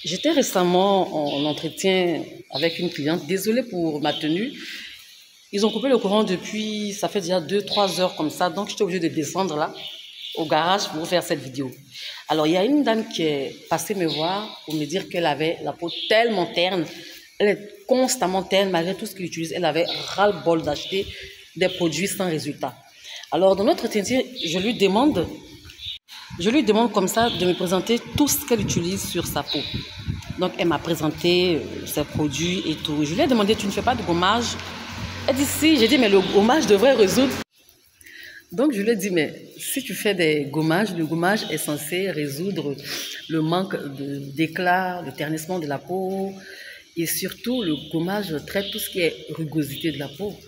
J'étais récemment en entretien avec une cliente. Désolée pour ma tenue. Ils ont coupé le courant depuis, ça fait déjà 2-3 heures comme ça. Donc, j'étais obligée de descendre là, au garage, pour vous faire cette vidéo. Alors, il y a une dame qui est passée me voir pour me dire qu'elle avait la peau tellement terne. Elle est constamment terne malgré tout ce qu'elle utilise. Elle avait ras-le-bol d'acheter des produits sans résultat. Alors, dans notre entretien, je lui demande comme ça de me présenter tout ce qu'elle utilise sur sa peau. Donc, elle m'a présenté ses produits et tout. Je lui ai demandé, tu ne fais pas de gommage? Elle dit si. J'ai dit, mais le gommage devrait résoudre. Donc, je lui ai dit, mais si tu fais des gommages, le gommage est censé résoudre le manque d'éclat, le ternissement de la peau. Et surtout, le gommage traite tout ce qui est rugosité de la peau.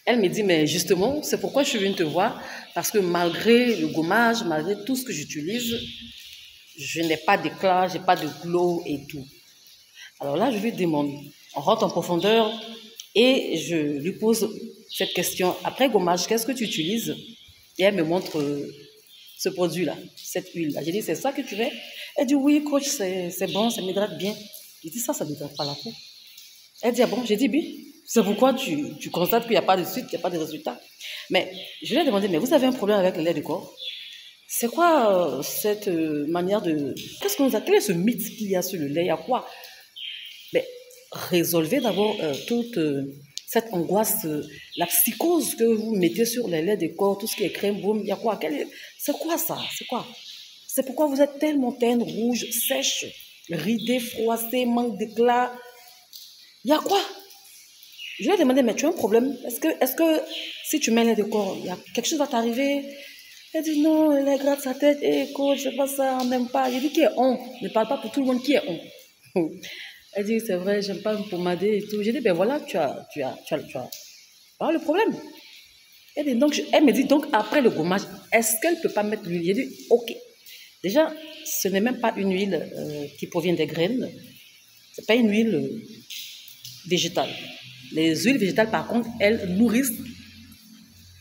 Elle me dit, mais justement, c'est pourquoi je suis venue te voir. Parce que malgré le gommage, malgré tout ce que j'utilise, je n'ai pas d'éclat, je n'ai pas de glow et tout. Alors là, je lui demande, on rentre en profondeur et je lui pose cette question. Après gommage, qu'est-ce que tu utilises? Et elle me montre ce produit-là, cette huile-là. J'ai dit, c'est ça que tu fais? Elle dit, oui, coach, c'est bon, ça m'hydrate bien. J'ai dit, ça ne m'hydrate pas la peau. Elle dit, ah bon? J'ai dit, oui. C'est pourquoi tu constates qu'il n'y a pas de suite, qu'il n'y a pas de résultat. Mais je lui ai demandé, mais vous avez un problème avec le lait de corps? C'est quoi cette manière de... Quel est ce mythe qu'il y a sur le lait? Il y a quoi? Mais résolvez d'abord toute cette angoisse, la psychose que vous mettez sur les laits de corps, tout ce qui est crème, boum, il y a quoi? C'est quoi ça? C'est quoi? C'est pourquoi vous êtes tellement terne, rouge, sèche, ridée, froissée, manque d'éclat. Il y a quoi? Je lui ai demandé, mais tu as un problème? Est-ce que si tu mets les de corps, quelque chose va t'arriver? Elle dit non, elle gratte sa tête. Coach, c'est pas ça, on n'aime pas. J'ai dit qui est on? Ne parle pas pour tout le monde qui est on. Elle dit c'est vrai, j'aime pas me pomader et tout. J'ai dit ben voilà, tu as voilà le problème. Elle me dit donc après le gommage, est-ce qu'elle peut pas mettre l'huile? J'ai dit ok. Déjà, ce n'est même pas une huile qui provient des graines. C'est pas une huile végétale. Les huiles végétales, par contre, elles nourrissent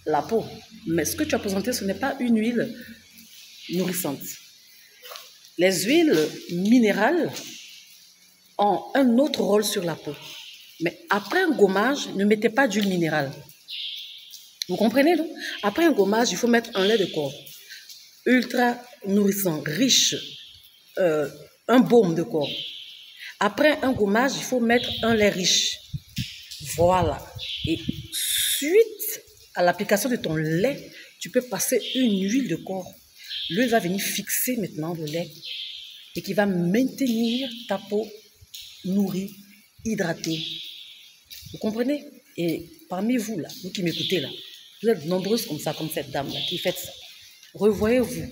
la peau. Mais ce que tu as présenté, ce n'est pas une huile nourrissante. Les huiles minérales ont un autre rôle sur la peau. Mais après un gommage, ne mettez pas d'huile minérale. Vous comprenez, non? Après un gommage, il faut mettre un lait de corps ultra nourrissant, riche, un baume de corps. Après un gommage, il faut mettre un lait riche. Voilà. Et suite à l'application de ton lait, tu peux passer une huile de corps. L'huile va venir fixer maintenant le lait et qui va maintenir ta peau nourrie, hydratée. Vous comprenez? Et parmi vous, là, vous qui m'écoutez, là, vous êtes nombreuses comme ça, comme cette dame-là, qui fait ça. Revoyez-vous.